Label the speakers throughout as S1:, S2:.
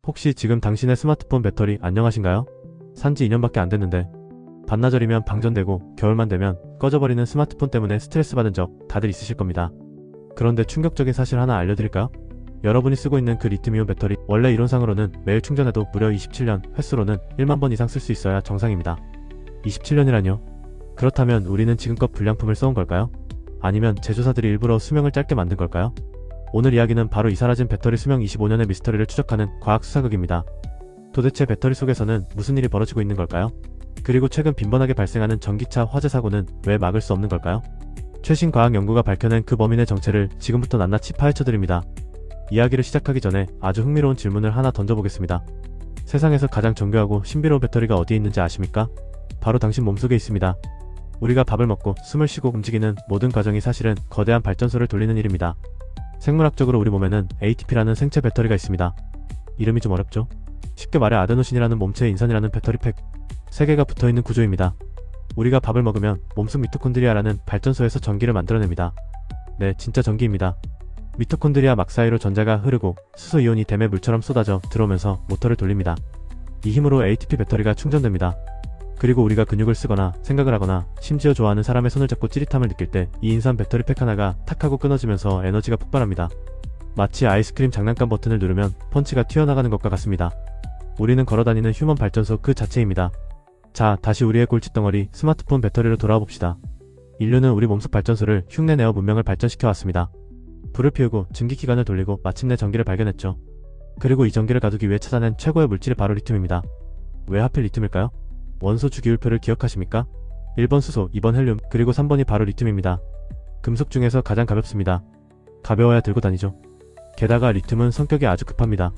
S1: 혹시 지금 당신의 스마트폰 배터리 안녕하신가요? 산지 2년밖에 안 됐는데 반나절이면 방전되고 겨울만 되면 꺼져버리는 스마트폰 때문에 스트레스 받은 적 다들 있으실 겁니다. 그런데 충격적인 사실 하나 알려드릴까요? 여러분이 쓰고 있는 그 리튬이온 배터리 원래 이론상으로는 매일 충전해도 무려 27년, 횟수로는 1만 번 이상 쓸 수 있어야 정상입니다. 27년이라뇨? 그렇다면 우리는 지금껏 불량품을 써온 걸까요? 아니면 제조사들이 일부러 수명을 짧게 만든 걸까요? 오늘 이야기는 바로 이 사라진 배터리 수명 25년의 미스터리를 추적하는 과학 수사극입니다. 도대체 배터리 속에서는 무슨 일이 벌어지고 있는 걸까요? 그리고 최근 빈번하게 발생하는 전기차 화재 사고는 왜 막을 수 없는 걸까요? 최신 과학 연구가 밝혀낸 그 범인의 정체를 지금부터 낱낱이 파헤쳐드립니다. 이야기를 시작하기 전에 아주 흥미로운 질문을 하나 던져보겠습니다. 세상에서 가장 정교하고 신비로운 배터리가 어디에 있는지 아십니까? 바로 당신 몸속에 있습니다. 우리가 밥을 먹고 숨을 쉬고 움직이는 모든 과정이 사실은 거대한 발전소를 돌리는 일입니다. 생물학적으로 우리 몸에는 ATP라는 생체 배터리가 있습니다. 이름이 좀 어렵죠? 쉽게 말해 아데노신이라는 몸체에 인산이라는 배터리 팩 3개가 붙어있는 구조입니다. 우리가 밥을 먹으면 몸속 미토콘드리아라는 발전소에서 전기를 만들어냅니다. 네, 진짜 전기입니다. 미토콘드리아 막 사이로 전자가 흐르고 수소이온이 댐의 물처럼 쏟아져 들어오면서 모터를 돌립니다. 이 힘으로 ATP 배터리가 충전됩니다. 그리고 우리가 근육을 쓰거나 생각을 하거나 심지어 좋아하는 사람의 손을 잡고 찌릿함을 느낄 때 이 인산 배터리 팩 하나가 탁 하고 끊어지면서 에너지가 폭발합니다. 마치 아이스크림 장난감 버튼을 누르면 펀치가 튀어나가는 것과 같습니다. 우리는 걸어다니는 휴먼 발전소 그 자체입니다. 자, 다시 우리의 골칫덩어리 스마트폰 배터리로 돌아와 봅시다. 인류는 우리 몸속 발전소를 흉내내어 문명을 발전시켜 왔습니다. 불을 피우고 증기기관을 돌리고 마침내 전기를 발견했죠. 그리고 이 전기를 가두기 위해 찾아낸 최고의 물질이 바로 리튬입니다. 왜 하필 리튬일까요? 원소 주기율표를 기억하십니까? 1번 수소, 2번 헬륨, 그리고 3번이 바로 리튬입니다. 금속 중에서 가장 가볍습니다. 가벼워야 들고 다니죠. 게다가 리튬은 성격이 아주 급합니다.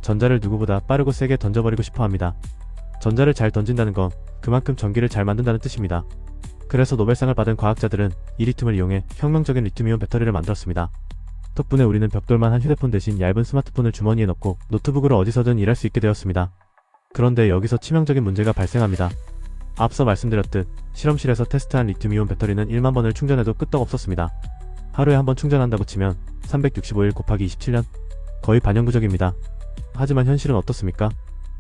S1: 전자를 누구보다 빠르고 세게 던져버리고 싶어합니다. 전자를 잘 던진다는 건 그만큼 전기를 잘 만든다는 뜻입니다. 그래서 노벨상을 받은 과학자들은 이 리튬을 이용해 혁명적인 리튬이온 배터리를 만들었습니다. 덕분에 우리는 벽돌만 한 휴대폰 대신 얇은 스마트폰을 주머니에 넣고 노트북으로 어디서든 일할 수 있게 되었습니다. 그런데 여기서 치명적인 문제가 발생합니다. 앞서 말씀드렸듯 실험실에서 테스트한 리튬이온 배터리는 1만 번을 충전해도 끄떡없었습니다. 하루에 한 번 충전한다고 치면 365일 곱하기 27년? 거의 반영구적입니다. 하지만 현실은 어떻습니까?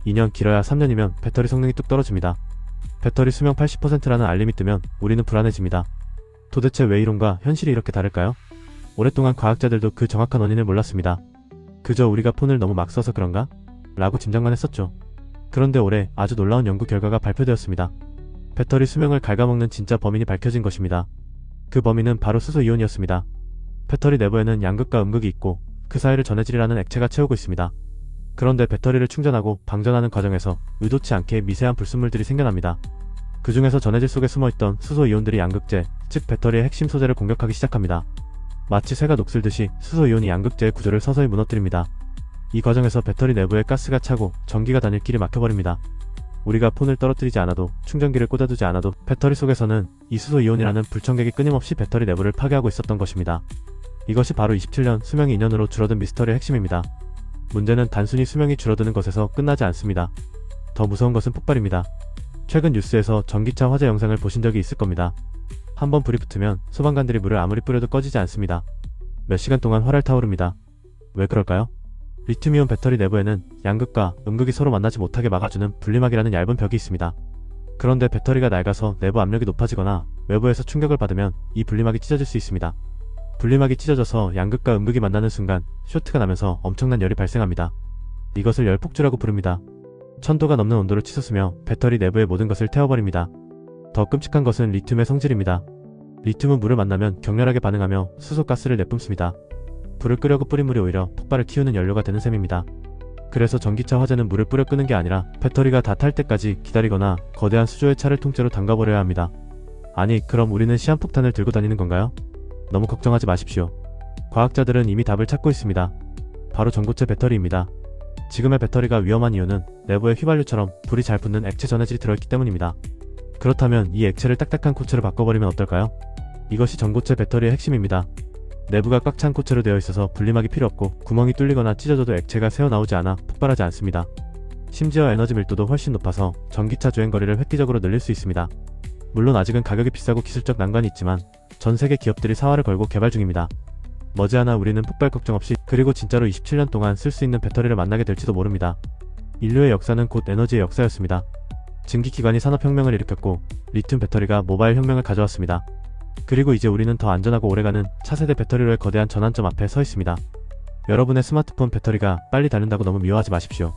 S1: 2년 길어야 3년이면 배터리 성능이 뚝 떨어집니다. 배터리 수명 80%라는 알림이 뜨면 우리는 불안해집니다. 도대체 왜 이론과 현실이 이렇게 다를까요? 오랫동안 과학자들도 그 정확한 원인을 몰랐습니다. 그저 우리가 폰을 너무 막 써서 그런가? 라고 짐작만 했었죠. 그런데 올해 아주 놀라운 연구 결과가 발표되었습니다. 배터리 수명을 갉아먹는 진짜 범인이 밝혀진 것입니다. 그 범인은 바로 수소이온이었습니다. 배터리 내부에는 양극과 음극이 있고 그 사이를 전해질이라는 액체가 채우고 있습니다. 그런데 배터리를 충전하고 방전하는 과정에서 의도치 않게 미세한 불순물들이 생겨납니다. 그 중에서 전해질 속에 숨어있던 수소이온들이 양극재, 즉 배터리의 핵심 소재를 공격하기 시작합니다. 마치 새가 녹슬듯이 수소이온이 양극재의 구조를 서서히 무너뜨립니다. 이 과정에서 배터리 내부에 가스가 차고 전기가 다닐 길이 막혀버립니다. 우리가 폰을 떨어뜨리지 않아도 충전기를 꽂아두지 않아도 배터리 속에서는 이 수소이온이라는 불청객이 끊임없이 배터리 내부를 파괴하고 있었던 것입니다. 이것이 바로 27년 수명이 2년으로 줄어든 미스터리의 핵심입니다. 문제는 단순히 수명이 줄어드는 것에서 끝나지 않습니다. 더 무서운 것은 폭발입니다. 최근 뉴스에서 전기차 화재 영상을 보신 적이 있을 겁니다. 한번 불이 붙으면 소방관들이 물을 아무리 뿌려도 꺼지지 않습니다. 몇 시간 동안 활활 타오릅니다. 왜 그럴까요? 리튬이온 배터리 내부에는 양극과 음극이 서로 만나지 못하게 막아주는 분리막이라는 얇은 벽이 있습니다. 그런데 배터리가 낡아서 내부 압력이 높아지거나 외부에서 충격을 받으면 이 분리막이 찢어질 수 있습니다. 분리막이 찢어져서 양극과 음극이 만나는 순간 쇼트가 나면서 엄청난 열이 발생합니다. 이것을 열폭주라고 부릅니다. 1000도가 넘는 온도를 치솟으며 배터리 내부의 모든 것을 태워버립니다. 더 끔찍한 것은 리튬의 성질입니다. 리튬은 물을 만나면 격렬하게 반응하며 수소가스를 내뿜습니다. 불을 끄려고 뿌린 물이 오히려 폭발을 키우는 연료가 되는 셈입니다. 그래서 전기차 화재는 물을 뿌려 끄는 게 아니라 배터리가 다 탈 때까지 기다리거나 거대한 수조의 차를 통째로 담가버려야 합니다. 아니, 그럼 우리는 시한폭탄을 들고 다니는 건가요? 너무 걱정하지 마십시오. 과학자들은 이미 답을 찾고 있습니다. 바로 전고체 배터리입니다. 지금의 배터리가 위험한 이유는 내부에 휘발유처럼 불이 잘 붙는 액체 전해질이 들어있기 때문입니다. 그렇다면 이 액체를 딱딱한 코체로 바꿔버리면 어떨까요? 이것이 전고체 배터리의 핵심입니다. 내부가 꽉 찬 코체로 되어 있어서 분리막이 필요 없고 구멍이 뚫리거나 찢어져도 액체가 새어나오지 않아 폭발하지 않습니다. 심지어 에너지 밀도도 훨씬 높아서 전기차 주행거리를 획기적으로 늘릴 수 있습니다. 물론 아직은 가격이 비싸고 기술적 난관이 있지만 전 세계 기업들이 사활을 걸고 개발 중입니다. 머지않아 우리는 폭발 걱정 없이 그리고 진짜로 27년 동안 쓸 수 있는 배터리를 만나게 될지도 모릅니다. 인류의 역사는 곧 에너지의 역사였습니다. 증기기관이 산업혁명을 일으켰고 리튬 배터리가 모바일 혁명을 가져왔습니다. 그리고 이제 우리는 더 안전하고 오래가는 차세대 배터리로의 거대한 전환점 앞에 서 있습니다. 여러분의 스마트폰 배터리가 빨리 닳는다고 너무 미워하지 마십시오.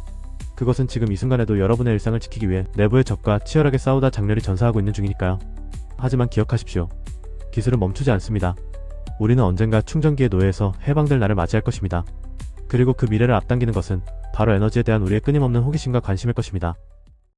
S1: 그것은 지금 이 순간에도 여러분의 일상을 지키기 위해 내부의 적과 치열하게 싸우다 장렬히 전사하고 있는 중이니까요. 하지만 기억하십시오. 기술은 멈추지 않습니다. 우리는 언젠가 충전기의 노예에서 해방될 날을 맞이할 것입니다. 그리고 그 미래를 앞당기는 것은 바로 에너지에 대한 우리의 끊임없는 호기심과 관심일 것입니다.